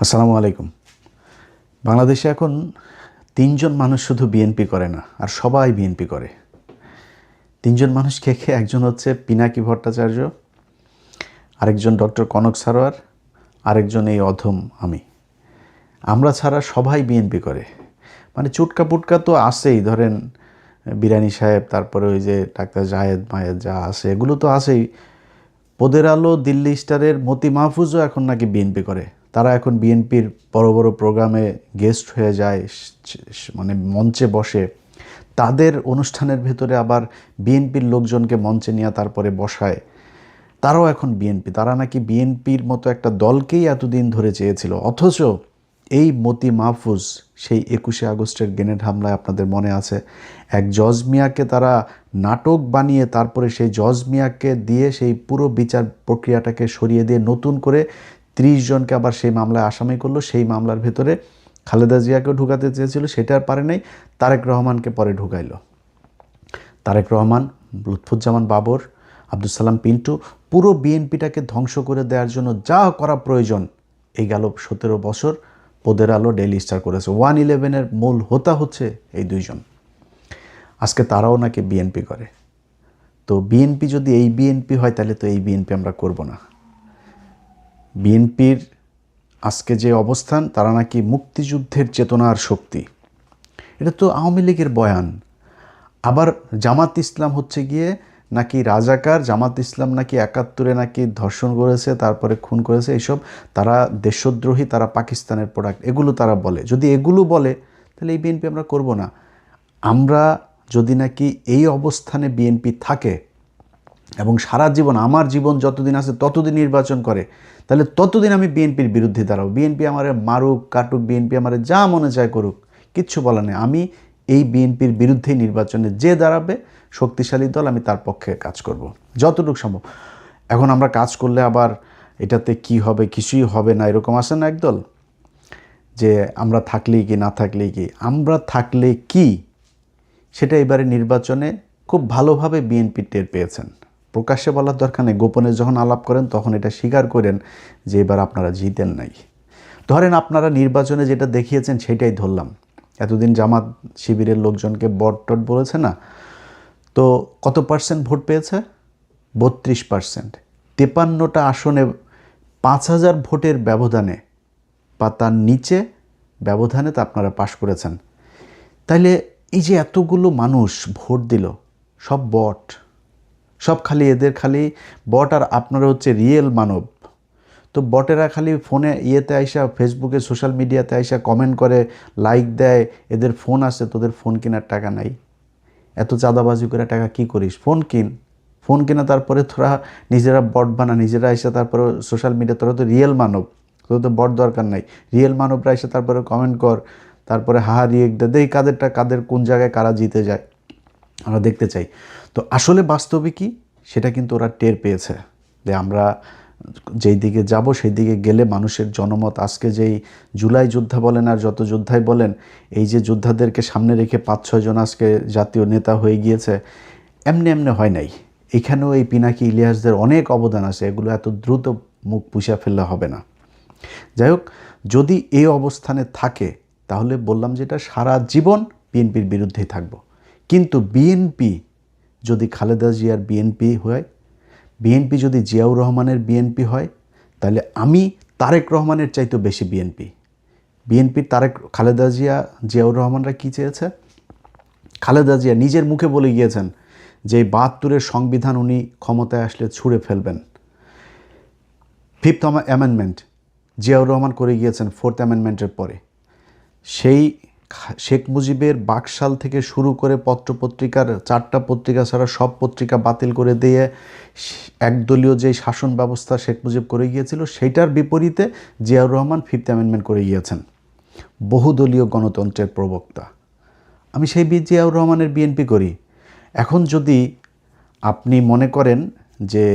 আসসালামু আলাইকুম। বাংলাদেশে এখন ৩ জন মানুষ শুধু বিএনপি করে না, আর সবাই বিএনপি করে। ৩ জন মানুষ কে কে? একজন হচ্ছে পিনাকি ভট্টাচার্য, আরেকজন ডক্টর কনক সারোয়ার, আরেকজন এই অধম আমি। আমরা ছাড়া সবাই বিএনপি করে। মানে চুটকা পুটকা তো আছেই, ধরেন বিরানি সাহেব, তারপরে ওই যে ডাক্তার জাহেদ মায়েদ যা আছে এগুলো তো আছেই। পদের আলো, দিল্লি স্টারের মতি মাহফুজও এখন নাকি বিএনপি করে। তারা এখন বিএনপির বড় বড় প্রোগ্রামে গেস্ট হয়ে যায়, মানে মঞ্চে বসে। তাদের অনুষ্ঠানের ভেতরে আবার বিএনপির লোকজনকে মঞ্চে নিয়ে তারপরে বসায়। তারাও এখন বিএনপি। তারা নাকি বিএনপির মতো একটা দলকেই এতদিন ধরে চেয়েছিল। অথচ এই মতি মাহফুজ সেই ২১শে আগস্টের গ্রেনেড হামলায় আপনাদের মনে আছে, এক জজ মিয়াকে তারা নাটক বানিয়ে তারপরে সেই জজ মিয়াকে দিয়ে সেই পুরো বিচার প্রক্রিয়াটাকে সরিয়ে দিয়ে নতুন করে ৩০ জনকে আবার সেই মামলায় আসামি করলো। সেই মামলার ভেতরে খালেদা জিয়াকেও ঢুকাতে চেয়েছিল, সেটা আর পারে নাই। তারেক রহমানকে পরে ঢুকাইলো। তারেক রহমান, লুৎফুজ্জামান বাবর, আব্দুল সালাম পিন্টু, পুরো বিএনপিটাকে ধ্বংস করে দেওয়ার জন্য যা করা প্রয়োজন এই গেল ১৭ বছর পদের আলো, ডেইলি স্টার করেছে। 111-এর মূল হোতা হচ্ছে এই দুইজন। আজকে তারাও নাকি বিএনপি করে। তো বিএনপি যদি এই বিএনপি হয় তাহলে তো এই বিএনপি আমরা করব না। বিএনপির আজকে যে অবস্থান, তারা নাকি মুক্তিযুদ্ধের চেতনার শক্তি। এটা তো আওয়ামী লীগের বয়ান। আবার জামাত ইসলাম হচ্ছে গিয়ে নাকি রাজাকার, জামাত ইসলাম নাকি ৭১-এ নাকি ধর্ষণ করেছে, তারপরে খুন করেছে, এইসব তারা দেশদ্রোহী, তারা পাকিস্তানের প্রোডাক্ট, এগুলো তারা বলে। যদি এগুলো বলে তাহলে এই বিএনপি আমরা করব না। আমরা যদি নাকি এই অবস্থানে বিএনপি থাকে এবং সারা জীবন, আমার জীবন যতদিন আছে ততদিন নির্বাচন করে, তাহলে ততদিন আমি বিএনপির বিরুদ্ধে দাঁড়াবো। বিএনপি আমারে মারুক কাটুক, বিএনপি আমারে যা মনে চায় করুক, কিচ্ছু বলা নেই। আমি এই বিএনপির বিরুদ্ধেই নির্বাচনে যে দাঁড়াবে শক্তিশালী দল, আমি তার পক্ষে কাজ করব যতটুকু সম্ভব। এখন আমরা কাজ করলে আবার এটাতে কি হবে, কিছুই হবে না, এরকম আসে না একদল, যে আমরা থাকলেই কি না থাকলেই কি। আমরা থাকলে কি সেটা এবারে নির্বাচনে খুব ভালোভাবে বিএনপি টের পেয়েছেন। প্রকাশ্যে বলার দরকার নেই, গোপনে যখন আলাপ করেন তখন এটা স্বীকার করেন যে এবার আপনারা জিতেন নাই। ধরেন আপনারা নির্বাচনে যেটা দেখিয়েছেন সেটাই ধরলাম। এতদিন জামাত শিবিরের লোকজনকে বট টট বলেছে না, তো কত পার্সেন্ট ভোট পেয়েছে? ৩২%। ৫৩টা আসনে ৫,০০০ ভোটের ব্যবধানে বা তার নিচে ব্যবধানে তো আপনারা পাশ করেছেন। তাইলে এই যে এতগুলো মানুষ ভোট দিল, সব বট, সব খালি এদের খালি বট, আর আপনারা হচ্ছে রিয়েল মানব। তো বটেরা খালি ফোনে ইয়েতে আইসা, ফেসবুকে সোশ্যাল মিডিয়াতে আইসা কমেন্ট করে, লাইক দেয়। এদের ফোন আছে, তোদের ফোন কেনার টাকা নাই, এত চাঁদাবাজি করে টাকা কি করিস? ফোন কিন, ফোন কিনা তারপরে তোরা নিজেরা বট বানা, নিজেরা এসে তারপরে সোশ্যাল মিডিয়া। তোরা তো রিয়েল মানব, তোর তো বট দরকার নাই। রিয়েল মানবরা এসে তারপরে কমেন্ট কর, তারপরে হাহা রিয়েক্ট দে, দেই কাদেরটা কাদের কোন জায়গায় কারা জিতে যায় আমরা দেখতে চাই। তো আসলে বাস্তবে কি সেটা কিন্তু ওরা টের পেয়েছে যে আমরা যেই দিকে যাব সেই দিকে গেলে মানুষের জনমত, আজকে যেই জুলাই যোদ্ধা বলেন আর যত যোদ্ধাই বলেন, এই যে যোদ্ধাদেরকে সামনে রেখে ৫-৬ জন আজকে জাতীয় নেতা হয়ে গিয়েছে, এমনি এমনি হয় নাই। এখানেও এই পিনাকি ইলিয়াসদের অনেক অবদান আছে, এগুলো এত দ্রুত মুখ পুষিয়া ফেললে হবে না। যাই হোক, যদি এই অবস্থানে থাকে তাহলে বললাম যেটা সারা জীবন বিএনপির বিরুদ্ধেই থাকবো। কিন্তু বিএনপি যদি খালেদা জিয়ার বিএনপি হয়, বিএনপি যদি জিয়াউর রহমানের বিএনপি হয়, তাহলে আমি তারেক রহমানের চাইতেও বেশি বিএনপি। বিএনপির খালেদা জিয়া, জিয়াউর রহমানরা কী চেয়েছে? খালেদা জিয়া নিজের মুখে বলে গিয়েছেন যে ৭২-এর সংবিধান উনি ক্ষমতায় আসলে ছুঁড়ে ফেলবেন। 5th অ্যামেন্ডমেন্ট জিয়াউর রহমান করে গিয়েছেন 4th অ্যামেন্ডমেন্টের পরে। সেই শেখ মুজিবের বাকশাল থেকে শুরু করে পত্রপত্রিকার 4টা পত্রিকা ছাড়া সব পত্রিকা বাতিল করে দিয়ে একদলীয় যে শাসন ব্যবস্থা শেখ মুজিব করে গিয়েছিল, সেইটার বিপরীতে জিয়াউর রহমান 5th অ্যামেন্ডমেন্ট করে গিয়েছেন। বহুদলীয় গণতন্ত্রের প্রবক্তা। আমি সেই জিয়াউর রহমানের বিএনপি করি। এখন যদি আপনি মনে করেন যে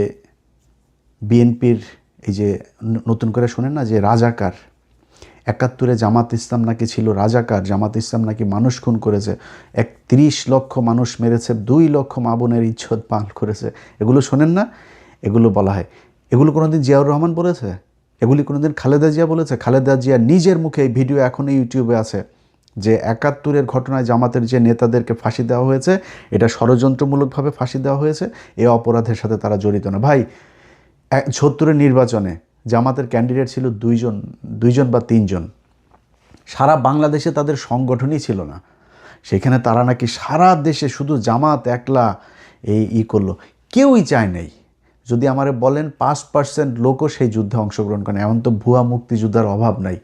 বিএনপির এই যে নতুন করে শোনেন না যে রাজাকার, ৭১-এ জামাত ইসলাম নাকি ছিল রাজাকার, জামাত ইসলাম নাকি মানুষ খুন করেছে, ৩১ লক্ষ মানুষ মেরেছে, ২ লক্ষ মা বোনের ইজ্জত পাল করেছে, এগুলো শোনেন না? এগুলো বলা হয়। এগুলো কোনোদিন জিয়াউর রহমান বলেছে? এগুলি কোনোদিন খালেদা জিয়া বলেছে? খালেদা জিয়া নিজের মুখে এই ভিডিও এখনও ইউটিউবে আছে যে ৭১-এর ঘটনায় জামাতের যে নেতাদেরকে ফাঁসি দেওয়া হয়েছে এটা ষড়যন্ত্রমূলকভাবে ফাঁসি দেওয়া হয়েছে, এই অপরাধের সাথে তারা জড়িত না। ভাই ৭০-এর নির্বাচনে জামাতের ক্যান্ডিডেট ছিল দুইজন বা তিনজন, সারা বাংলাদেশে তাদের সংগঠনই ছিল না। সেখানে তারা নাকি সারা দেশে শুধু জামাত একলা করলো, কেউই চায় নাই। যদি আমারে বলেন 5% লোকও সেই যুদ্ধে অংশগ্রহণ করেন। এমন তো ভুয়া মুক্তিযোদ্ধার অভাব নাই।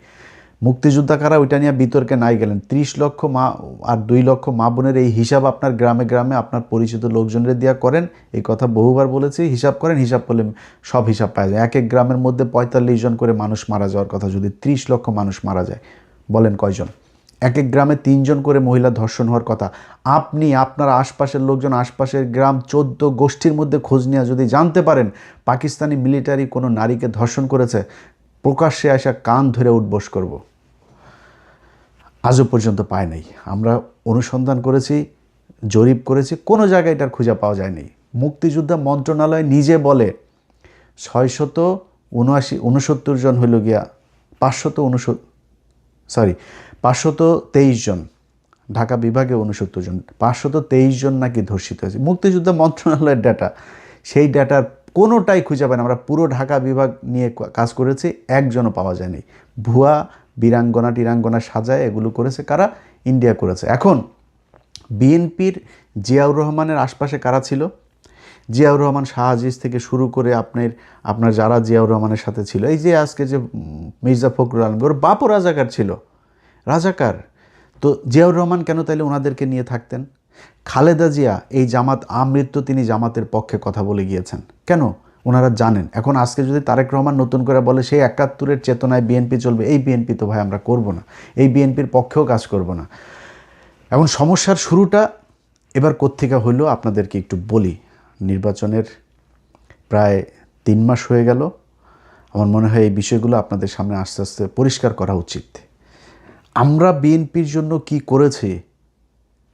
মুক্তিযোদ্ধা কারা ওইটা নিয়ে বিতর্কে নাই গেলেন। 30 লক্ষ মা আর 2 লক্ষ মা বোনের এই হিসাব আপনার গ্রামে গ্রামে আপনার পরিচিত লোকজনের দিয়া করেন। এই কথা বহুবার বলেছি, হিসাব করেন, হিসাব করলে সব হিসাব পাওয়া যায়। এক এক গ্রামের মধ্যে 45 জন করে মানুষ মারা যাওয়ার কথা, যদি 30 লক্ষ মানুষ মারা যায় বলেন কয়জন? এক এক গ্রামে 3 জন করে মহিলা ধর্ষণ হওয়ার কথা। আপনি আপনার আশপাশের লোকজন, আশপাশের গ্রাম 14 গোষ্ঠীর মধ্যে খোঁজ নিয়ে যদি জানতে পারেন পাকিস্তানি মিলিটারি কোনো নারীকে ধর্ষণ করেছে, প্রকাশ্যে আসা কান ধরে উঠবোস করব। আজও পর্যন্ত পায় নাই। আমরা অনুসন্ধান করেছি, জরিপ করেছি, কোনো জায়গায় এটার খুঁজে পাওয়া যায়নি। মুক্তিযোদ্ধা মন্ত্রণালয় নিজে বলে 669 জন হইল গিয়া 523 জন, ঢাকা বিভাগে 69 জন, 523 জন নাকি ধর্ষিত হয়েছে। মুক্তিযোদ্ধা মন্ত্রণালয়ের ডাটা, সেই ডাটার কোনোটাই খুঁজে পায় না। আমরা পুরো ঢাকা বিভাগ নিয়ে কাজ করেছি, একজনও পাওয়া যায়নি। ভুয়া বীরাঙ্গনা টিরাঙ্গনা সাজায় এগুলো করেছে কারা? ইন্ডিয়া করেছে। এখন বিএনপির জিয়াউর রহমানের আশপাশে কারা ছিল? জিয়াউর রহমান, শাহ আজিজ থেকে শুরু করে আপনার যারা জিয়াউর রহমানের সাথে ছিল, এই যে আজকে যে মির্জা ফখরুল আলম, ওর বাপও রাজাকার ছিল, রাজাকার। তো জিয়াউর রহমান কেন তাইলে ওনাদেরকে নিয়ে থাকতেন? খালেদা জিয়া এই জামাত আমৃত্যু তিনি জামাতের পক্ষে কথা বলে গিয়েছেন, কেন? ওনারা জানেন। এখন আজকে যদি তারেক রহমান নতুন করে বলে সেই ৭১-এর চেতনায় বিএনপি চলবে, এই বিএনপি তো ভাই আমরা করব না, এই বিএনপির পক্ষেও কাজ করব না। এখন সমস্যার শুরুটা এবার কোত্থেকে হইল আপনাদেরকে একটু বলি। নির্বাচনের প্রায় 3 মাস হয়ে গেল। আমার মনে হয় এই বিষয়গুলো আপনাদের সামনে আস্তে আস্তে পরিষ্কার করা উচিত। আমরা বিএনপির জন্য কি করেছি?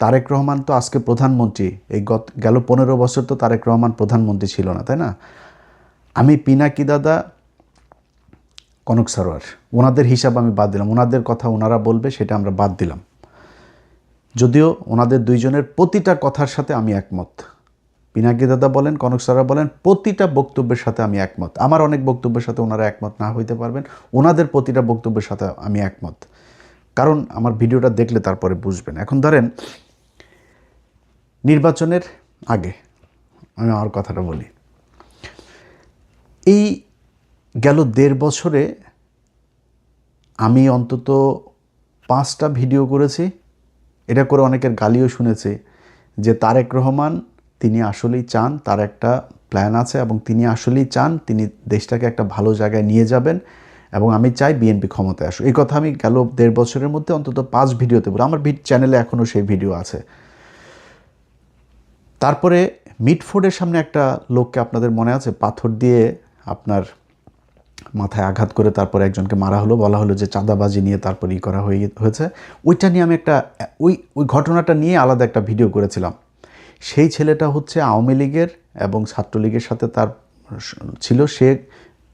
তারেক রহমান তো আজকে প্রধানমন্ত্রী, এই গেল 15 বছর তো তারেক রহমান প্রধানমন্ত্রী ছিল না, তাই না? আমি পিনাকি দাদা, কনক সারোয়ার, ওনাদের হিসাব আমি বাদ দিলাম, ওনাদের কথা ওনারা বলবে সেটা আমরা বাদ দিলাম। যদিও ওনাদের দুইজনের প্রতিটা কথার সাথে আমি একমত। পিনাকি দাদা বলেন, কনক সারোয়ার বলেন, প্রতিটা বক্তব্যের সাথে আমি একমত। আমার অনেক বক্তব্যের সাথে ওনারা একমত না হইতে পারবেন, ওনাদের প্রতিটা বক্তব্যের সাথে আমি একমত। কারণ আমার ভিডিওটা দেখলে তারপরে বুঝবেন। এখন ধরেন নির্বাচনের আগে আমি আমার কথাটা বলি। এই গেল 1.5 বছরে আমি অন্তত 5টা ভিডিও করেছি। এটা করে অনেকের গালিও শুনেছি যে তারেক রহমান তিনি আসলেই চান, তার একটা প্ল্যান আছে এবং তিনি আসলেই চান তিনি দেশটাকে একটা ভালো জায়গায় নিয়ে যাবেন এবং আমি চাই বিএনপি ক্ষমতায় আসুক। এই কথা আমি গেল 1.5 বছরের মধ্যে অন্তত 5 ভিডিওতে বলি। আমার চ্যানেলে এখনও সেই ভিডিও আছে। তারপরে মিটফোর্ডের সামনে একটা লোককে আপনাদের মনে আছে, পাথর দিয়ে আপনার মাথায় আঘাত করে তারপর একজনকে মারা হলো, বলা হলো যে চাঁদাবাজি নিয়ে তারপর করা হয়েছে। ওইটা নিয়ে আমি ওই ঘটনাটা নিয়ে আলাদা একটা ভিডিও করেছিলাম। সেই ছেলেটা হচ্ছে আওয়ামী লীগের এবং ছাত্রলীগের সাথে তার ছিল, সে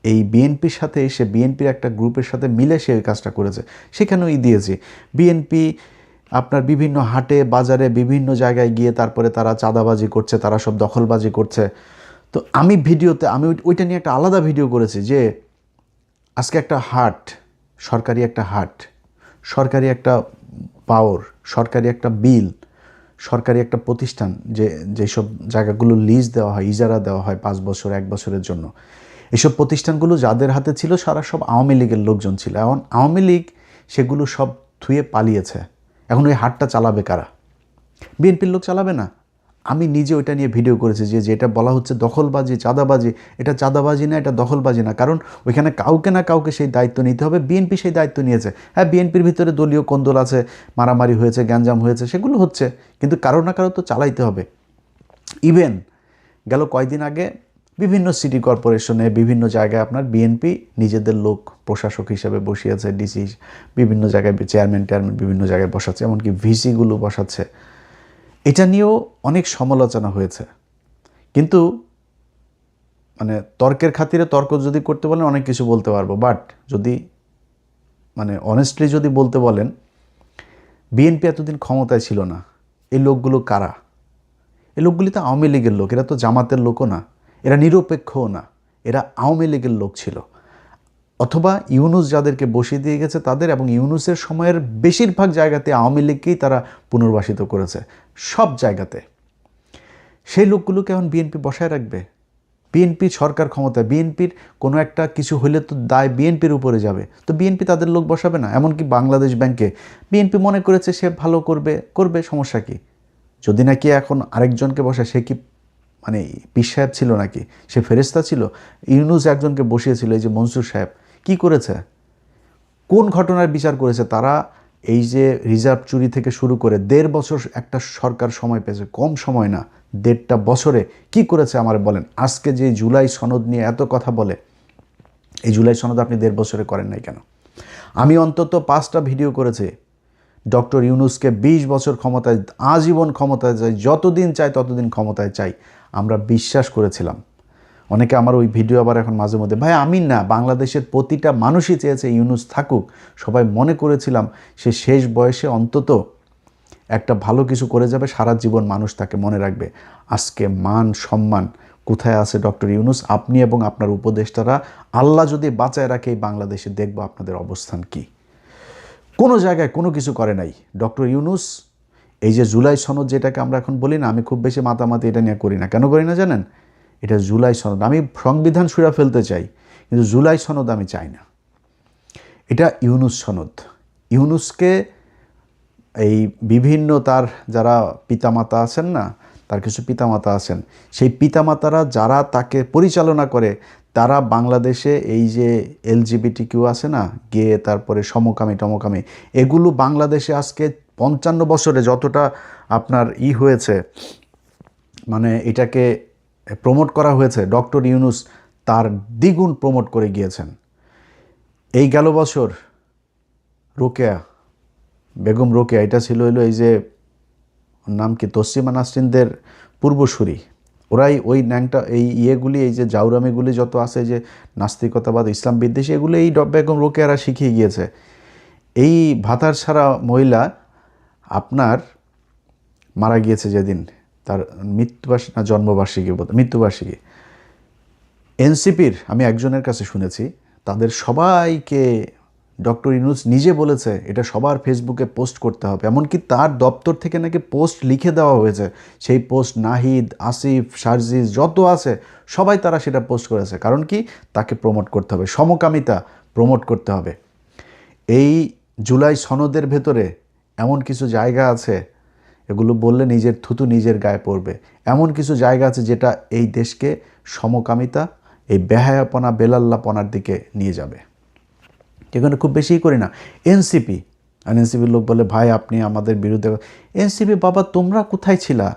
এই বিএনপির সাথে, সে বিএনপির একটা গ্রুপের সাথে মিলে সে ওই কাজটা করেছে। সেখানেও দিয়েছি বিএনপি আপনার বিভিন্ন হাটে বাজারে বিভিন্ন জায়গায় গিয়ে তারপরে তারা চাঁদাবাজি করছে, তারা সব দখলবাজি করছে। তো আমি ভিডিওতে ওইটা নিয়ে একটা আলাদা ভিডিও করেছি যে আজকে একটা হাট, সরকারি একটা হাট, সরকারি একটা পাওয়ার, সরকারি একটা বিল, সরকারি একটা প্রতিষ্ঠান, যেসব জায়গাগুলো লিজ দেওয়া হয়, ইজারা দেওয়া হয় 5 বছর 1 বছরের জন্য, এইসব প্রতিষ্ঠানগুলো যাদের হাতে ছিল সারা সব আওয়ামী লীগের লোকজন ছিল। এখন আওয়ামী লীগ সেগুলো সব থুয়ে পালিয়েছে। এখন ওই হাটটা চালাবে কারা? বিএনপির লোক চালাবে না। আমি নিজে ওইটা নিয়ে ভিডিও করেছি যে যেটা বলা হচ্ছে দখলবাজি, চাঁদাবাজি, এটা চাঁদাবাজি না, এটা দখলবাজি না। কারণ ওইখানে কাউকে না কাউকে সেই দায়িত্ব নিতে হবে। বিএনপি সেই দায়িত্ব নিয়েছে। হ্যাঁ, বিএনপির ভিতরে দলীয় কোন্দল আছে, মারামারি হয়েছে, গ্যাঞ্জাম হয়েছে, সেগুলো হচ্ছে, কিন্তু কারো না কারো তো চালাইতে হবে। ইভেন গেল কয়েকদিন আগে বিভিন্ন সিটি কর্পোরেশনে বিভিন্ন জায়গায় আপনার বিএনপি নিজেদের লোক প্রশাসক হিসেবে বসিয়েছে, ডিসি বিভিন্ন জায়গায়, চেয়ারম্যান বিভিন্ন জায়গায় বসাচ্ছে, এমনকি ভিসিগুলো বসাচ্ছে। এটা নিয়েও অনেক সমালোচনা হয়েছে। কিন্তু মানে তর্কের খাতিরে তর্ক যদি করতে বলেন অনেক কিছু বলতে পারবো, বাট যদি মানে অনেস্টলি যদি বলতে বলেন, বিএনপি এতদিন ক্ষমতায় ছিল না। এই লোকগুলো কারা? এই লোকগুলি তো আওয়ামী লীগের লোক, এরা তো জামাতের লোকও না, এরা নিরপেক্ষও না, এরা আওয়ামী লীগের লোক ছিল। অথবা ইউনুস যাদেরকে বসিয়ে দিয়ে গেছে তাদের, এবং ইউনুসের সময়ের বেশিরভাগ জায়গাতে আওয়ামী লীগকেই তারা পুনর্বাসিত করেছে, সব জায়গাতে। সেই লোকগুলোকে এখন বিএনপি বসায় রাখবে? বিএনপি সরকার ক্ষমতায়, বিএনপির কোনো একটা কিছু হলে তো দায় বিএনপির উপরে যাবে, তো বিএনপি তাদের লোক বসাবে না? এমনকি বাংলাদেশ ব্যাংকে বিএনপি মনে করেছে সে ভালো করবে, করবে, সমস্যা কি? যদি নাকি এখন আরেকজনকে বসায়, সে কি মানে পীর সাহেব ছিল নাকি? সে ফেরেশতা ছিল? ইউনুস একজনকে বসিয়েছিল, এই যে মনসুর সাহেব, কি করেছে? কোন ঘটনার বিচার করেছে তারা? এই যে রিজার্ভ চুরি থেকে শুরু করে 1.5 বছর একটা সরকার সময় পেয়েছে, কম সময় না, 1.5 বছরে কি করেছে আমার বলেন। আজকে যে জুলাই সনদ নিয়ে এত কথা বলে, এই জুলাই সনদ আপনি 1.5 বছরে করেন নাই কেন? আমি অন্তত 5টা ভিডিও করেছি ডক্টর ইউনুসকে 20 বছর ক্ষমতায়, আজীবন ক্ষমতায় চাই, যতদিন চাই ততদিন ক্ষমতায় চাই, আমরা বিশ্বাস করেছিলাম। অনেকে আমার ওই ভিডিও আবার এখন মাঝে মধ্যে, ভাই আমি না, বাংলাদেশের প্রতিটা মানুষই চেয়েছে ইউনুস থাকুক, সবাই মনে করেছিলাম সে শেষ বয়সে অন্তত একটা ভালো কিছু করে যাবে, সারা জীবন মানুষ তাকে মনে রাখবে। আজকে মান সম্মান কোথায় আছে ডক্টর ইউনুস? আপনি এবং আপনার উপদেষ্টারা, আল্লাহ যদি বাঁচায় রাখে এই বাংলাদেশে, দেখবো আপনাদের অবস্থান কি। কোনো জায়গায় কোনো কিছু করে নাই ডক্টর ইউনুস। এই যে জুলাই সনদ যেটাকে আমরা এখন বলি না, আমি খুব বেশি মাতামাতি এটা নিয়ে করি না। কেন করি না জানেন? এটা জুলাই সনদ, আমি সংবিধান ছুঁড়া ফেলতে চাই, কিন্তু জুলাই সনদ আমি চাই না। এটা ইউনুস সনদ। ইউনুসকে এই বিভিন্ন তার যারা পিতামাতা আছেন না, তার কিছু পিতামাতা আছেন, সেই পিতামাতারা যারা তাকে পরিচালনা করে, তারা বাংলাদেশে এই যে LGBTQ আছে না, গে, তারপরে সমকামী টমকামী, এগুলো বাংলাদেশে আজকে 55 বছরে যতটা আপনার হয়েছে, মানে এটাকে প্রমোট করা হয়েছে, ডক্টর ইউনুস তার দ্বিগুণ প্রমোট করে গিয়েছেন। এই গেল বছর রোকেয়া, বেগম রোকেয়া, এটা ছিল হলো এই যে নাম কি, তসলিমা নাসরিনদের পূর্বসূরি। ওরাই ওই ন্যাংটা এই ইয়েগুলি, এই যে জাউরামিগুলি যত আছে, যে নাস্তিকতাবাদ, ইসলাম বিদ্বেষী, এগুলো এই বেগম রোকেয়ারা শিখিয়ে গিয়েছে। এই ভাতার ছাড়া মহিলা আপনার মারা গিয়েছে যেদিন, তার মৃত্যুবার্ষিকী না জন্মবার্ষিকী, মৃত্যুবার্ষিকী, এনসিপির আমি একজনের কাছে শুনেছি, তাদের সবাইকে ডক্টর ইউনুস নিজে বলেছে এটা সবার ফেসবুকে পোস্ট করতে হবে। এমনকি তার দপ্তর থেকে নাকি পোস্ট লিখে দেওয়া হয়েছে, সেই পোস্ট নাহিদ, আসিফ, শারজিজ যত আছে সবাই তারা সেটা পোস্ট করেছে। কারণ কি? তাকে প্রমোট করতে হবে, সমকামিতা প্রমোট করতে হবে। এই জুলাই সনদের ভেতরে এমন কিছু জায়গা আছে, এগুলো বললে নিজের থুতু নিজের গায়ে পড়বে। এমন কিছু জায়গা আছে যেটা এই দেশকে সমকামিতা, এই বেহায়াপনা, বেলাল্লাপনার দিকে নিয়ে যাবে। এখানে খুব বেশিই করি না। এনসিপি, আর এনসিপির লোক বলে ভাই আপনি আমাদের বিরুদ্ধে। এনসিপি বাবা, তোমরা কোথায় ছিলা?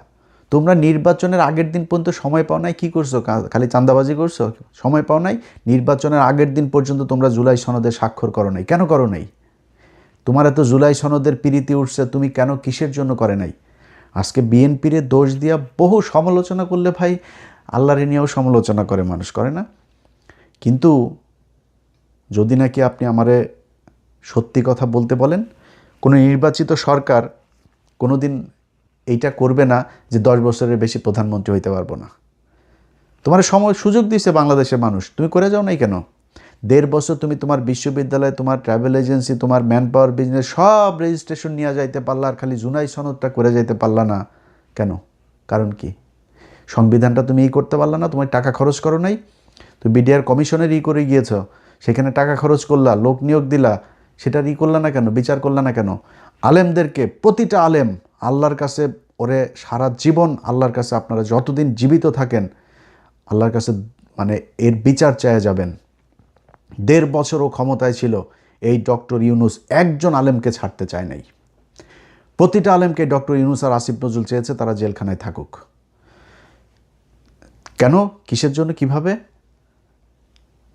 তোমরা নির্বাচনের আগের দিন পর্যন্ত সময় পাও নাই, কী করছো? খালি চাঁদাবাজি করছো, সময় পাও নাই। নির্বাচনের আগের দিন পর্যন্ত তোমরা জুলাই সনদে স্বাক্ষর করো নাই, কেন করো নাই? তোমার এত জুলাই সনদের পিরিতি উঠছে, তুমি কেন, কিসের জন্য করে নাই? আজকে বিএনপির দোষ দিয়া বহু সমালোচনা করলে ভাই, আল্লাহরে নিয়েও সমালোচনা করে মানুষ, করে না? কিন্তু যদি নাকি আপনি আমারে সত্যি কথা বলতে বলেন, কোনো নির্বাচিত সরকার কোনো দিন এইটা করবে না যে 10 বছরের বেশি প্রধানমন্ত্রী হইতে পারবো না। তোমার সময় সুযোগ দিয়েছে বাংলাদেশের মানুষ, তুমি করে যাও নাই কেন? 1.5 বছর তুমি তোমার বিশ্ববিদ্যালয়, তোমার ট্রাভেল এজেন্সি, তোমার ম্যান পাওয়ার বিজনেস সব রেজিস্ট্রেশন নিয়ে যাইতে পারলা, আর খালি জুলাই সনদটা করে যাইতে পারলা না কেন? কারণ কি? সংবিধানটা তুমি করতে পারলা না, তোমার টাকা খরচ করো নাই। তুমি বিডিআর কমিশনের করে গিয়েছ, সেখানে টাকা খরচ করলা, লোক নিয়োগ দিলা, সেটা করলা না কেন? বিচার করলা না কেন? আলেমদেরকে, প্রতিটা আলেম আল্লাহর কাছে, ওরে সারা জীবন আল্লাহর কাছে, আপনারা যতদিন জীবিত থাকেন আল্লাহর কাছে মানে এর বিচার চেয়ে যাবেন। 1.5 বছরও ক্ষমতায় ছিল এই ডক্টর ইউনুস, একজন আলেমকে ছাড়তে চায় নাই। প্রতিটা আলেমকে ডক্টর ইউনুস আর আসিফ নজরুল চেয়েছে তারা জেলখানায় থাকুক। কেন? কিসের জন্য? কিভাবে?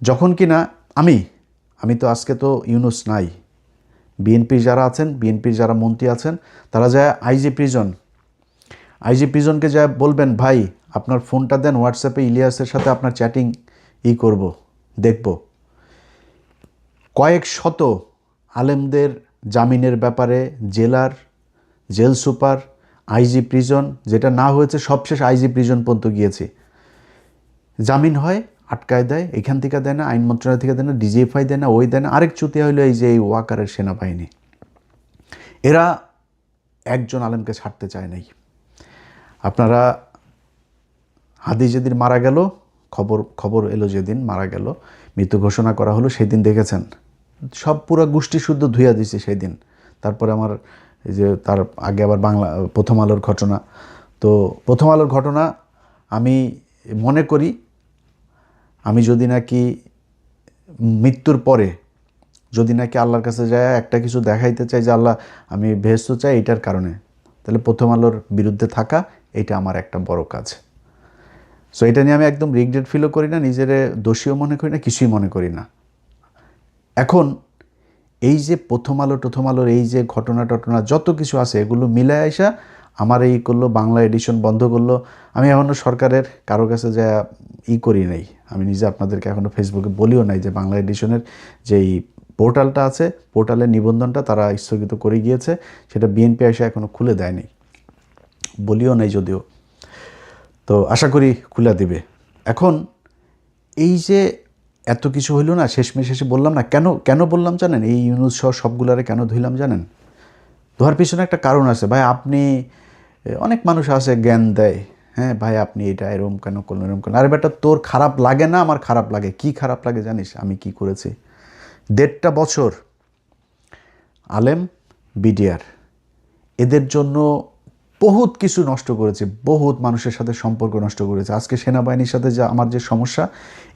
যখন কি না আমি তো আজকে তো ইউনুস নাই, বিএনপির যারা আছেন, বিএনপির যারা মন্ত্রী আছেন, তারা যায় আইজি প্রিজনকে যায় বলবেন ভাই আপনার ফোনটা দেন, হোয়াটসঅ্যাপে ইলিয়াসের সাথে আপনার চ্যাটিং করব, দেখব। কয়েক শত আলেমদের জামিনের ব্যাপারে জেল সুপার, আইজি প্রিজন, যেটা না হয়েছে সবশেষ আইজি প্রিজন পর্যন্ত গিয়েছি, জামিন হয়, আটকায় দেয়, এখান থেকে দেয় না, আইন মন্ত্রণালয় থেকে দেয় না, ডিজিএফআই দেয় না, ওই দেয় না। আরেক চুতিয়া হলো এই যে এই ওয়াকারের সেনাবাহিনী, এরা একজন আলেমকে ছাড়তে চায় নাই। আপনারা হাদি যেদিন মারা গেল, খবর এলো যেদিন মারা গেল, মৃত্যু ঘোষণা করা হলো, সেদিন দেখেছেন সব পুরো গোষ্ঠী শুদ্ধ ধুইয়া দিছে সেই দিন। তারপরে আমার এই যে তার আগে আবার প্রথম আলোর ঘটনা, তো প্রথম আলোর ঘটনা আমি মনে করি আমি যদি নাকি মৃত্যুর পরে যদি নাকি আল্লাহর কাছে যায় একটা কিছু দেখাইতে চাই যে আল্লাহ আমি বেহেশত চাই এইটার কারণে, তাহলে প্রথম আলোর বিরুদ্ধে থাকা এইটা আমার একটা বড় কাজ। সো এটা নিয়ে আমি একদম রিগ্রেট ফিলও করি না, নিজেরে দোষীও মনে করি না, কিছুই মনে করি না। এখন এই যে প্রথম আলোর এই যে ঘটনা যত কিছু আছে এগুলো মিলায় আইসা আমার এই করলো, বাংলা এডিশন বন্ধ করলো। আমি এখনও সরকারের কারো কাছে যা করি নাই, আমি নিজে আপনাদেরকে এখনও ফেসবুকে বলিও নাই যে বাংলা এডিশনের যেই পোর্টালটা আছে, পোর্টালের নিবন্ধনটা তারা স্থগিত করে গিয়েছে, সেটা বিএনপি এসে এখনও খুলে দেয়নি, বলিও নাই যদিও, তো আশা করি খুলে দিবে। এখন এই যে এত কিছু হইল না, শেষমেশ শেষে বললাম না, কেন বললাম জানেন, এই ইউনুস সহ সবগুলারে কেন ধুইলাম জানেন? ধোয়ার পিছনে একটা কারণ আছে। ভাই আপনি, অনেক মানুষ আছে জ্ঞান দেয়, হ্যাঁ ভাই আপনি এটা এরকম কেন করলেন, এরকম করলেন। আরে বেটা তোর খারাপ লাগে না, আমার খারাপ লাগে। কি খারাপ লাগে জানিস আমি কি করেছি? 1.5 বছর আলেম, বিডিআর এদের জন্য বহুত কিছু নষ্ট করেছে, বহুত মানুষের সাথে সম্পর্ক নষ্ট করেছে। আজকে সেনাবাহিনীর সাথে যে আমার যে সমস্যা,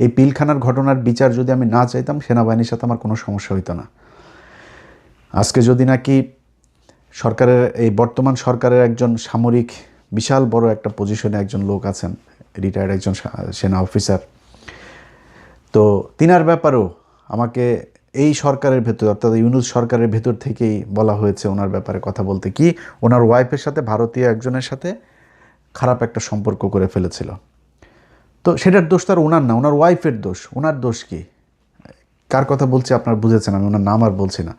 এই পিলখানার ঘটনার বিচার যদি আমি না চাইতাম, সেনাবাহিনীর সাথে আমার কোনো সমস্যা হইতো না। আজকে যদি নাকি সরকারের, এই বর্তমান সরকারের একজন সামরিক বিশাল বড় একটা পজিশনে একজন লোক আছেন, রিটায়ার্ড একজন সেনা অফিসার, তো তিনার ব্যাপারেও আমাকে এই সরকারের ভেতর, অর্থাৎ ইউনুস সরকারের ভেতর থেকেই বলা হয়েছে ওনার ব্যাপারে কথা বলতে, কি ওনার ওয়াইফের সাথে ভারতীয় একজনের সাথে খারাপ একটা সম্পর্ক করে ফেলেছিল। তো সেটার দোষ তার ওনার না, ওনার ওয়াইফের দোষ। ওনার দোষ কি? কার কথা বলছি আপনারা বুঝেছেন, আমি ওনার নাম আর বলছি না।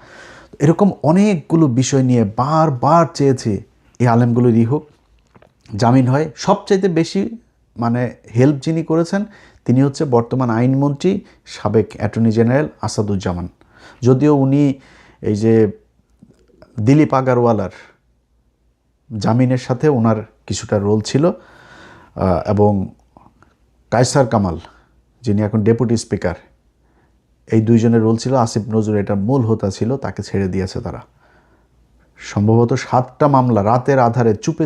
এরকম অনেকগুলো বিষয় নিয়ে বারবার চেয়েছি এই আলেমগুলো হোক, জামিন হয়। সবচাইতে বেশি মানে হেল্প যিনি করেছেন তিনি হচ্ছে বর্তমান আইনমন্ত্রী, সাবেক অ্যাটর্নি জেনারেল আসাদুজ্জামান। যদিও উনি এই যে দিলীপ আগারওয়ালার জামিনের সাথে ওনার কিছুটা রোল ছিল, এবং কায়সার কামাল যিনি এখন ডেপুটি স্পিকার, এই দুইজনের রোল ছিল। আসিফ নজরুল এটা মূল হোতা ছিল, তাকে ছেড়ে দিয়েছে তারা। সম্ভবত 7টা মামলা রাতের আধারে চুপে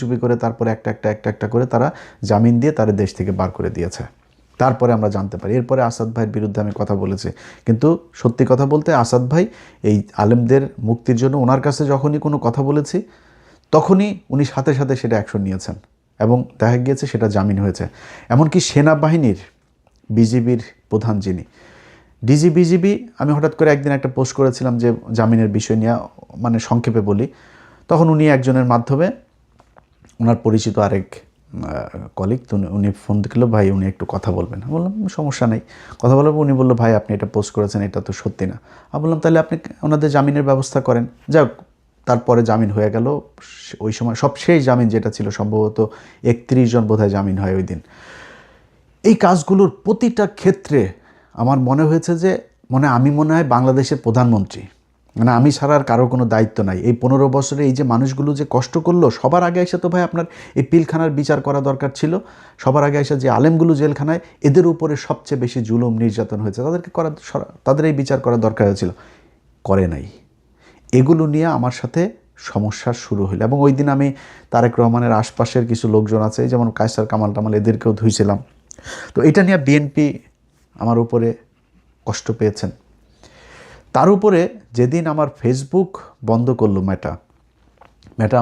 চুপে করে তারপরে একটা করে তারা জামিন দিয়ে তারা দেশ থেকে বার করে দিয়েছে। তারপরে আমরা জানতে পারি, এরপরে আসাদ ভাইয়ের বিরুদ্ধে আমি কথা বলেছি, কিন্তু সত্যি কথা বলতে আসাদ ভাই এই আলেমদের মুক্তির জন্য ওনার কাছে যখনই কোনো কথা বলেছি তখনই উনি সাথে সাথে সেটা অ্যাকশন নিয়েছেন এবং দেখা গিয়েছে সেটা জামিন হয়েছে। এমনকি সেনাবাহিনীর বিজিবির প্রধান যিনি বিজিবি, আমি হঠাৎ করে একদিন একটা পোস্ট করেছিলাম যে জামিনের বিষয় নিয়ে, মানে সংক্ষেপে বলি, তখন উনি একজনের মাধ্যমে ওনার পরিচিত আরেক কলিগ, তো উনি ফোন দিল, ভাই উনি একটু কথা বলবেন। আমি বললাম সমস্যা নেই, কথা বলবো। উনি বললো ভাই আপনি এটা পোস্ট করেছেন, এটা তো সত্যি না। আমি বললাম তাহলে আপনি ওনাদের জামিনের ব্যবস্থা করেন। যাক, তারপরে জামিন হয়ে গেল। ওই সময় সবশেষ জামিন যেটা ছিল সম্ভবত 31 জন বোধহয় জামিন হয় ওই দিন। এই কাজগুলোর প্রতিটা ক্ষেত্রে আমার মনে হয়েছে যে আমি মনে হয় বাংলাদেশের প্রধানমন্ত্রী, মানে আমি ছাড়া আর কারো কোনো দায়িত্ব নাই। এই 15 বছরে এই যে মানুষগুলো যে কষ্ট করলো, সবার আগে এসে তো ভাই আপনার এই পিলখানার বিচার করা দরকার ছিল। সবার আগে এসে যে আলেমগুলো জেলখানায়, এদের উপরে সবচেয়ে বেশি জুলুম নির্যাতন হয়েছে, তাদের এই বিচার করা দরকার হয়েছিল, করে নাই। এগুলো নিয়ে আমার সাথে সমস্যা শুরু হলো। এবং ওই দিন আমি তারেক রহমানের আশপাশের কিছু লোকজন আছে, যেমন কায়সার কামাল টামাল, এদেরকেও ধুইছিলাম। তো এটা নিয়ে বিএনপি আমার উপরে কষ্ট পেয়েছেন। তার উপরে যেদিন আমার ফেসবুক বন্ধ করলো মেটা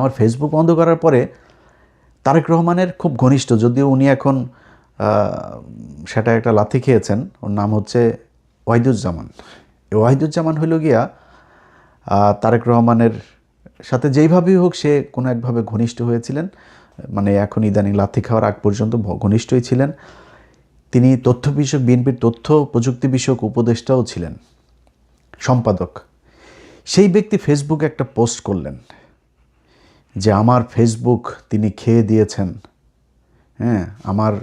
আমার ফেসবুক বন্ধ করার পরে তারেক রহমানের খুব ঘনিষ্ঠ, যদিও উনি এখন সেটা একটা লাথি খেয়েছেন, ওর নাম হচ্ছে ওয়াহিদুজ্জামান। এই ওয়াহিদুজ্জামান হইল গিয়া তারেক রহমানের সাথে যেইভাবেই হোক সে কোনো একভাবে ঘনিষ্ঠ হয়েছিলেন। মানে এখন ইদানিং লাথি খাওয়ার আগ পর্যন্ত ঘনিষ্ঠই ছিলেন। তিনি তথ্য বিষয়ক বিএনপির তথ্য প্রযুক্তি বিষয়ক উপদেষ্টাও ছিলেন, সম্পাদক। সেই ব্যক্তি ফেসবুকে একটা পোস্ট করলেন যে আমার ফেসবুক তিনি খেয়ে দিয়েছেন, হ্যাঁ, আমার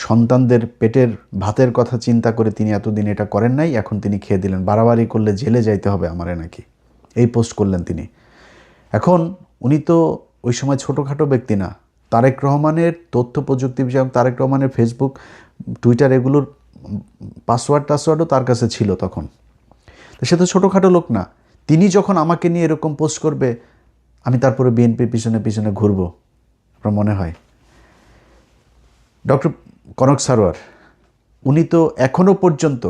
সন্তানদের পেটের ভাতের কথা চিন্তা করে তিনি এতদিন এটা করেন নাই, এখন তিনি খেয়ে দিলেন, বাড়াবাড়ি করলে জেলে যাইতে হবে আমারে নাকি, এই পোস্ট করলেন তিনি। এখন উনি তো ওই সময় ছোটোখাটো ব্যক্তি না, তারেক রহমানের তথ্য প্রযুক্তি বিষয়ক, তারেক রহমানের ফেসবুক, টুইটার এগুলোর পাসওয়ার্ডও তার কাছে ছিল তখন। তো সে তো ছোটোখাটো লোক না। তিনি যখন আমাকে নিয়ে এরকম পোস্ট করবে, আমি তারপরে বিএনপির পিছনে পিছনে ঘুরবো আপনার মনে হয়? ডক্টর কনক সারোয়ার উনি তো এখনও পর্যন্ত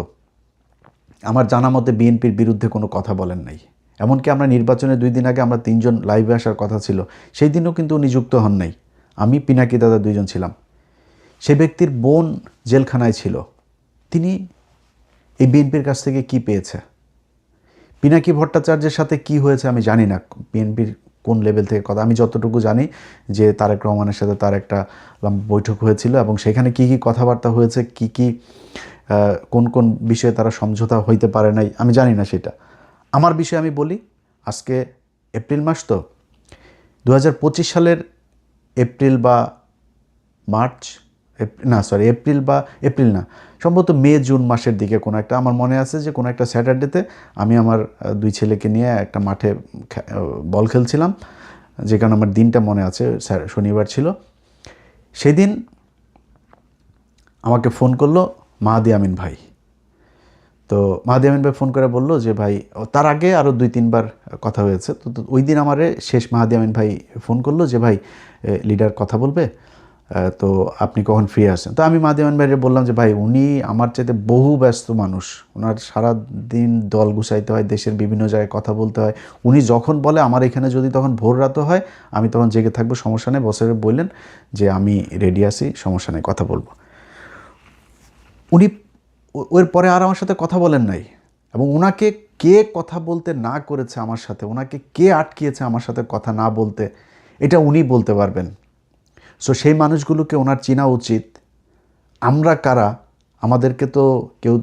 আমার জানা মতে বিএনপির বিরুদ্ধে কোনো কথা বলেন নাই। এমনকি আমরা নির্বাচনের 2 দিন আগে আমরা 3 জন লাইভে আসার কথা ছিল, সেই দিনও কিন্তু উনি যুক্ত হন নাই। আমি, পিনাকি দাদা 2 জন ছিলাম। সে ব্যক্তির বোন জেলখানায় ছিল। তিনি এই বিএনপির কাছ থেকে কি পেয়েছে? পিনাকি ভট্টাচার্যের সাথে কি হয়েছে আমি জানি না, বিএনপির কোন লেভেল থেকে কথা। আমি যতটুকু জানি যে তারেক রহমানের সাথে তার একটা বৈঠক হয়েছিল এবং সেখানে কি কি কথাবার্তা হয়েছে, কি কি কোন কোন বিষয়ে তারা সমঝোতা হইতে পারে নাই, আমি জানি না সেটা। আমার বিষয়ে আমি বলি, আজকে এপ্রিল মাস, তো 2025 সালের এপ্রিল বা মার্চ, এপ্রিল না, সম্ভবত মে জুন মাসের দিকে কোনো একটা, আমার মনে আছে যে কোনো একটা স্যাটারডেতে আমি আমার 2 ছেলেকে নিয়ে একটা মাঠে বল খেলছিলাম, যে কারণে আমার দিনটা মনে আছে, শনিবার ছিল। সেদিন আমাকে ফোন করলো মাহাদি আমিন ভাই। তো মাহাদি আমিন ভাই ফোন করে বললো যে ভাই, তার আগে আরও 2-3 বার কথা হয়েছে, তো ওই দিন আমারে শেষ মাহাদি আমিন ভাই ফোন করলো যে ভাই লিডার কথা বলবে, তো আপনি কখন ফ্রি আসেন? তো আমি মাহাদি আমিন ভাইরে বললাম যে ভাই, উনি আমার চাইতে বহু ব্যস্ত মানুষ, ওনার সারা দিন দল গুছাইতে হয়, দেশের বিভিন্ন জায়গায় কথা বলতে হয়। উনি যখন বলে আমার এখানে যদি তখন ভোর রাতও হয়, আমি তখন জেগে থাকবো, সমস্যা নেই। বসের বললেন যে আমি রেডি আছি, সমস্যা নেই, কথা বলবো। উনি ওর পরে আর আমার সাথে কথা বলেন নাই, এবং ওনাকে কে কথা বলতে না করেছে আমার সাথে, ওনাকে কে আটকিয়েছে আমার সাথে কথা না বলতে, এটা উনি বলতে পারবেন। সো সেই মানুষগুলোকে ওনার চেনা উচিত। আমরা কারা? আমাদেরকে তো কেউ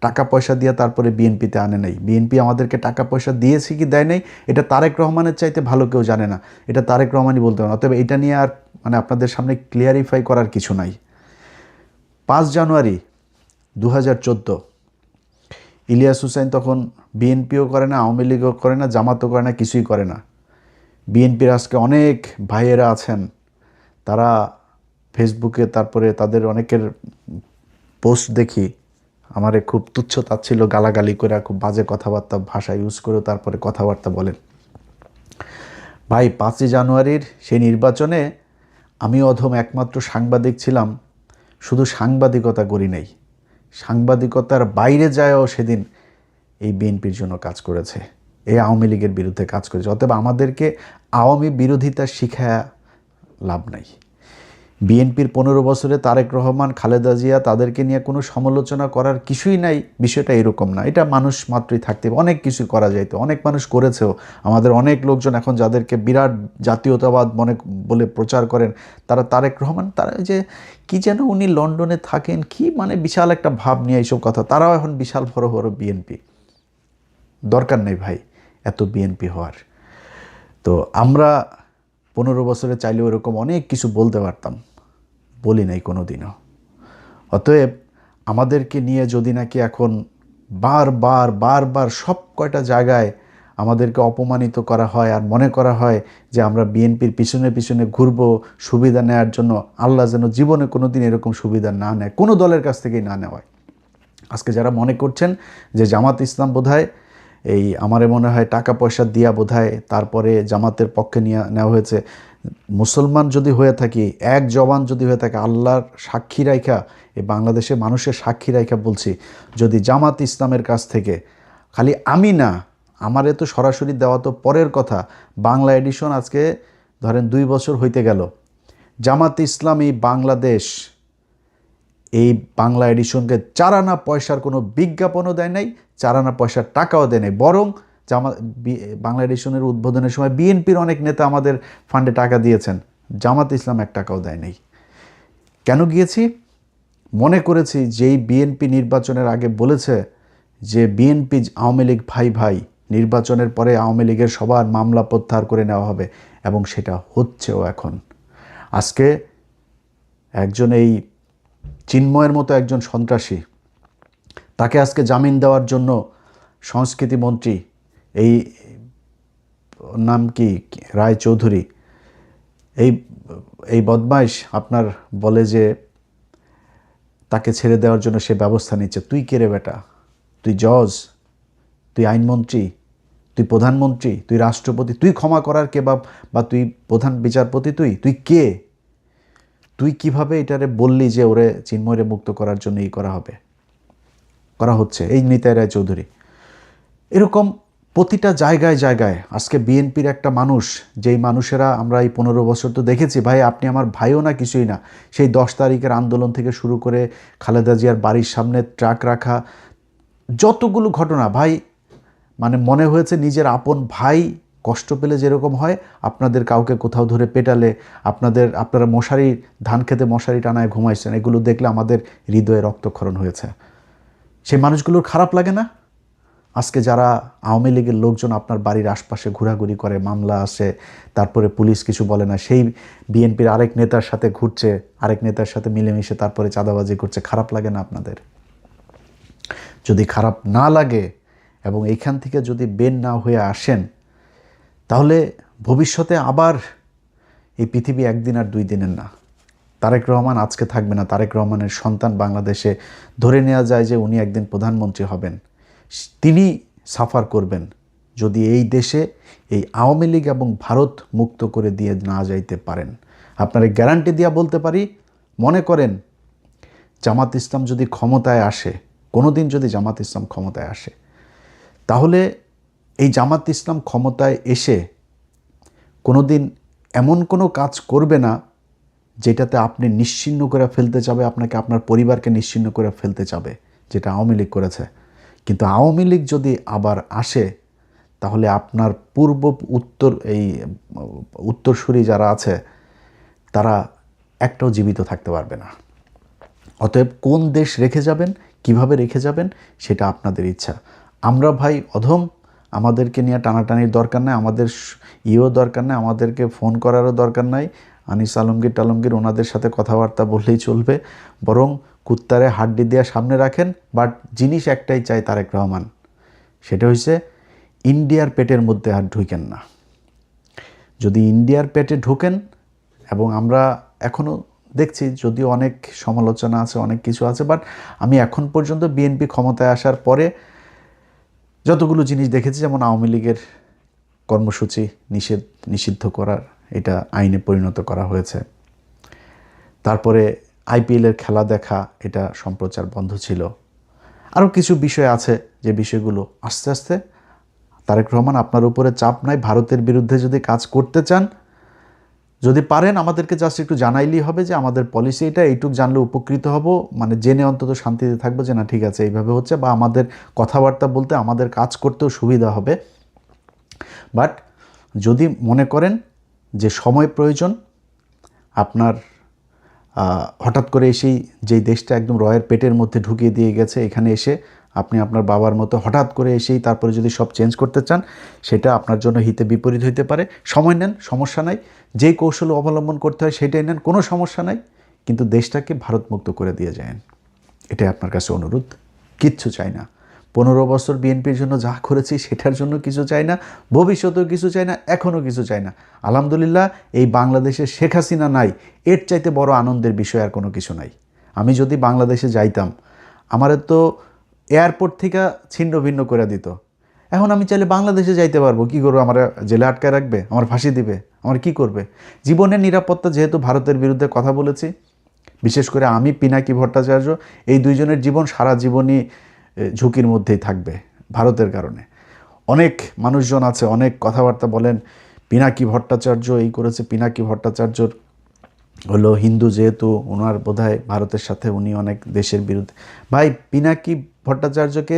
টাকা পয়সা দিয়ে তারপরে বিএনপিতে আনে নাই। বিএনপি আমাদেরকে টাকা পয়সা দিয়েছে কি দেয় নাই, এটা তারেক রহমানের চাইতে ভালো কেউ জানে না, এটা তারেক রহমানই বলতে পারেন। অতএব এটা নিয়ে আর মানে আপনাদের সামনে ক্লিয়ারিফাই করার কিছু নাই। 5 জানুয়ারি 2014 ইলিয়াস হুসাইন তখন বিএনপিও করে না, আওয়ামী লীগও করে না, জামাতও করে না, কিছুই করে না। বিএনপির আজকে অনেক ভাইয়েরা আছেন, তারা ফেসবুকে তারপরে তাদের অনেকের পোস্ট দেখি, আমারে খুব তুচ্ছ তাচ্ছিল্য গালাগালি করে, খুব বাজে কথাবার্তা ভাষা ইউজ করেও তারপরে কথাবার্তা বলেন। ভাই 5 জানুয়ারির সেই নির্বাচনে আমি অধম একমাত্র সাংবাদিক ছিলাম, শুধু সাংবাদিকতা করি নাই, সাংবাদিকতার বাইরে যায়ও সেদিন এই বিএনপির জন্য কাজ করেছে, এই আওয়ামী লীগের বিরুদ্ধে কাজ করেছে। অতএব আমাদেরকে আওয়ামী বিরোধিতা শিখায় লাভ নাই। বিএনপির 15 বছরে তারেক রহমান, খালেদা জিয়া, তাদেরকে নিয়ে কোনো সমালোচনা করার কিছুই নাই, বিষয়টা এরকম না। এটা মানুষ মাত্রই থাকতে, অনেক কিছু করা যাইতো, অনেক মানুষ করেছেও। আমাদের অনেক লোকজন এখন যাদেরকে বিরাট জাতীয়তাবাদ মনে বলে প্রচার করেন, তারা তারেক রহমান, তারা যে কি যেন উনি লন্ডনে থাকেন, কি মানে বিশাল একটা ভাব নিয়ে এইসব কথা, তারাও এখন বিশাল বড় বড় বিএনপি। দরকার নেই ভাই এত বিএনপি হওয়ার। তো আমরা 15 বছরে চাইলেও এরকম অনেক কিছু বলতে পারতাম, বলি নাই কোনো দিনও। অতএব আমাদেরকে নিয়ে যদি নাকি এখন বারবার সব কয়টা জায়গায় আমাদেরকে অপমানিত করা হয় আর মনে করা হয় যে আমরা বিএনপির পিছনে পিছনে ঘুরবো সুবিধা নেওয়ার জন্য, আল্লাহ যেন জীবনে কোনো দিন এরকম সুবিধা না নেয়, কোনো দলের কাছ থেকেই না নেওয়ায়। আজকে যারা মনে করছেন যে জামাত ইসলাম বোধহয় এই আমারে মনে হয় টাকা পয়সা দিয়া বোধহয় তারপরে জামাতের পক্ষে নেওয়া হয়েছে, মুসলমান যদি হয়ে থাকি, এক জবান যদি হয়ে থাকে, আল্লাহর সাক্ষী রাইখা, এই বাংলাদেশে মানুষের সাক্ষী রাইখা বলছি, যদি জামাত ইসলামের কাছ থেকে, খালি আমি না, আমারে তো সরাসরি দেওয়া তো পরের কথা, বাংলা এডিশন আজকে ধরেন 2 বছর হইতে গেল, জামাত ইসলামী বাংলাদেশ এই বাংলা এডিশনকে 4 আনা পয়সার কোনো বিজ্ঞাপনও দেয় নাই, 4 আনা পয়সার টাকাও দেয় নাই, বরং বাংলা এডিশনের উদ্বোধনের সময় বিএনপির অনেক নেতা আমাদের ফান্ডে টাকা দিয়েছেন, জামাত ইসলাম 1 টাকাও দেয় নাই। কেন গিয়েছি? মনে করেছি যেই বিএনপি নির্বাচনের আগে বলেছে যে বিএনপি আওয়ামী লীগ ভাই ভাই, নির্বাচনের পরে আওয়ামী লীগের সবার মামলা প্রত্যাহার করে নেওয়া হবে, এবং সেটা হচ্ছেও এখন। আজকে একজন এই চিন্ময়ের মতো একজন সন্ত্রাসী, তাকে আজকে জামিন দেওয়ার জন্য সংস্কৃতি মন্ত্রী, এই নাম কি রায়চৌধুরী, এই বদমাইশ আপনার বলে যে তাকে ছেড়ে দেওয়ার জন্য সে ব্যবস্থা নিচ্ছে। তুই কে রে বেটা? তুই জজ, তুই আইনমন্ত্রী, তুই প্রধানমন্ত্রী, তুই রাষ্ট্রপতি, তুই ক্ষমা করার কে? বা তুই প্রধান বিচারপতি? তুই কে? তুই কিভাবে এটারে বললি যে ওরে চিন্ময়রে মুক্ত করার জন্য করা হচ্ছে? এই নিতাই রায়চৌধুরী, এরকম প্রতিটা জায়গায় জায়গায় আজকে বিএনপির একটা মানুষ, যেই মানুষেরা আমরা এই 15 বছর তো দেখেছি, ভাই আপনি আমার ভাইও না, কিছুই না, সেই 10 তারিখের আন্দোলন থেকে শুরু করে খালেদা জিয়ার বাড়ির সামনে ট্রাক রাখা, যতগুলো ঘটনা ভাই, মানে মনে হয়েছে নিজের আপন ভাই কষ্ট পেলে যেরকম হয়, আপনাদের কাউকে কোথাও ধরে পেটালে, আপনারা ধান খেতে মশারি টানায় ঘুমাইছেন, এগুলো দেখলে আমাদের হৃদয়ে রক্তক্ষরণ হয়েছে। সেই মানুষগুলোর খারাপ লাগে না? আজকে যারা আওয়ামী লীগের লোকজন আপনার বাড়ির আশপাশে ঘোরাঘুরি করে, মামলা আসে, তারপরে পুলিশ কিছু বলে না, সেই বিএনপির আরেক নেতার সাথে ঘুরছে, আরেক নেতার সাথে মিলেমিশে তারপরে চাঁদাবাজি করছে, খারাপ লাগে না আপনাদের? যদি খারাপ না লাগে এবং এইখান থেকে যদি বের না হয়ে আসেন, তাহলে ভবিষ্যতে আবার এই পৃথিবী একদিন আর 2 দিনের না। তারেক রহমান আজকে থাকবে না, তারেক রহমানের সন্তান বাংলাদেশে, ধরে নেওয়া যায় যে উনি একদিন প্রধানমন্ত্রী হবেন, তিনি সাফার করবেন যদি এই দেশে এই আওয়ামী লীগ এবং ভারত মুক্ত করে দিয়ে না যাইতে পারেন। আপনারা গ্যারান্টি দিয়া বলতে পারি, মনে করেন জামাত ইসলাম যদি ক্ষমতায় আসে, কোনো দিন যদি জামাত ইসলাম ক্ষমতায় আসে, তাহলে এই জামাত ইসলাম ক্ষমতায় এসে কোনো দিন এমন কোনো কাজ করবে না যেটাতে আপনি নিশ্চিহ্ন করে ফেলতে চাবে, আপনাকে আপনার পরিবারকে নিশ্চিহ্ন করে ফেলতে চাবে, যেটা আওয়ামী লীগ করেছে। কিন্তু আওয়ামী লীগ যদি আবার আসে, তাহলে আপনার উত্তরসূরি যারা আছে তারা একটাও জীবিত থাকতে পারবে না। অতএব কোন দেশ রেখে যাবেন, কিভাবে রেখে যাবেন, সেটা আপনাদের ইচ্ছা। আমরা ভাই অধম, আমাদেরকে নিয়ে টানাটানির দরকার নাই, আমাদের দরকার নাই, আমাদেরকে ফোন করারও দরকার নাই, আনিস আলমগীর ওনাদের সাথে কথাবার্তা বললেই চলবে। বরং কুত্তারে হাড্ডি দেওয়া সামনে রাখেন। বাট জিনিস একটাই চাই তারেক রহমান, সেটা হচ্ছে ইন্ডিয়ার পেটের মধ্যে আর ঢুকেন না। যদি ইন্ডিয়ার পেটে ঢোকেন, এবং আমরা এখনও দেখছি যদিও অনেক সমালোচনা আছে, অনেক কিছু আছে, বাট আমি এখন পর্যন্ত বিএনপি ক্ষমতায় আসার পরে যতগুলো জিনিস দেখেছি, যেমন আওয়ামী লীগের কর্মসূচি নিষিদ্ধ করার, এটা আইনে পরিণত করা হয়েছে। তারপরে আইপিএলের খেলা দেখা, এটা সম্প্রচার বন্ধ ছিল। আরও কিছু বিষয় আছে যে বিষয়গুলো আস্তে আস্তে, তারেক রহমান আপনার উপরে চাপ নাই, ভারতের বিরুদ্ধে যদি কাজ করতে চান, যদি পারেন আমাদেরকে জাস্ট একটু জানাইলেই হবে যে আমাদের পলিসি এটা, এইটুক জানলে উপকৃত হব, মানে জেনে অন্তত শান্তিতে থাকবো যে না ঠিক আছে এইভাবে হচ্ছে, বা আমাদের কথাবার্তা বলতে, আমাদের কাজ করতেও সুবিধা হবে। বাট যদি মনে করেন যে সময় প্রয়োজন, আপনার হঠাৎ করে এসেই যেই দেশটা একদম রয়ের পেটের মধ্যে ঢুকিয়ে দিয়ে গেছে, এখানে এসে আপনি আপনার বাবার মতো হঠাৎ করে এসেই তারপরে যদি সব চেঞ্জ করতে চান, সেটা আপনার জন্য হিতে বিপরীত হইতে পারে। সময় নেন, সমস্যা নাই, যেই কৌশল অবলম্বন করতে হয় সেটাই নেন, কোনো সমস্যা নাই, কিন্তু দেশটাকে ভারতমুক্ত করে দিয়ে যান, এটাই আপনার কাছে অনুরোধ। কিচ্ছু চাই না, 15 বছর বিএনপির জন্য যা করেছি সেটার জন্য কিছু চাই না, ভবিষ্যতেও কিছু চাই না, এখনও কিছু চাই না। আলহামদুলিল্লাহ এই বাংলাদেশে শেখ হাসিনা নাই, এর চাইতে বড় আনন্দের বিষয় আর কোনো কিছু নাই। আমি যদি বাংলাদেশে যাইতাম, আমার তো এয়ারপোর্ট থেকে ছিন্ন ভিন্ন করে দিত। এখন আমি চাইলে বাংলাদেশে যাইতে পারবো, কী করবো? আমার জেলে আটকায় রাখবে, আমার ফাঁসি দিবে, আমার কি করবে? জীবনের নিরাপত্তা, যেহেতু ভারতের বিরুদ্ধে কথা বলেছি, বিশেষ করে আমি, পিনাকি ভট্টাচার্য, এই দুইজনের জীবন সারা জীবনই ঝুঁকির মধ্যেই থাকবে ভারতের কারণে। অনেক মানুষজন আছে, অনেক কথাবার্তা বলেন, পিনাকি ভট্টাচার্য এই করেছে, পিনাকি ভট্টাচার্যর হলো হিন্দু, যেহেতু ওনার বোধহয় ভারতের সাথে উনি অনেক দেশের বিরুদ্ধে। ভাই পিনাকি ভট্টাচার্যকে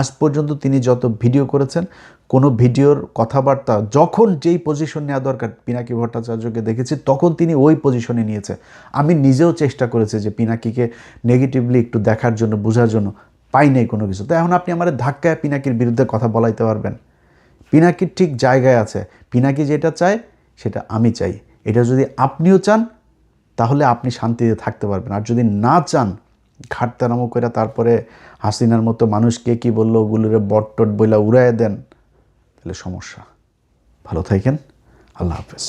আজ পর্যন্ত তিনি যত ভিডিও করেছেন, কোনো ভিডিওর কথাবার্তা যখন যেই পজিশন নেওয়া দরকার পিনাকি ভট্টাচার্যকে দেখেছি তখন তিনি ওই পজিশনে নিয়েছে। আমি নিজেও চেষ্টা করেছি যে পিনাকিকে নেগেটিভলি একটু দেখার জন্য, বোঝার জন্য, পাই নাই কোনো কিছু। তো এখন আপনি আমার ধাক্কায় পিনাকির বিরুদ্ধে কথা বলাইতে পারবেন? পিনাকির ঠিক জায়গায় আছে, পিনাকি যেটা চায় সেটা আমি চাই। এটা যদি আপনিও চান তাহলে আপনি শান্তিতে থাকতে পারবেন, আর যদি না চান ঘাটতারামো করে তারপরে হাসিনার মতো মানুষকে কি বললো ওগুলোরে বটটট বইলা উড়াইয়া দেন, তাহলে সমস্যা। ভালো থাকেন, আল্লাহ হাফেজ।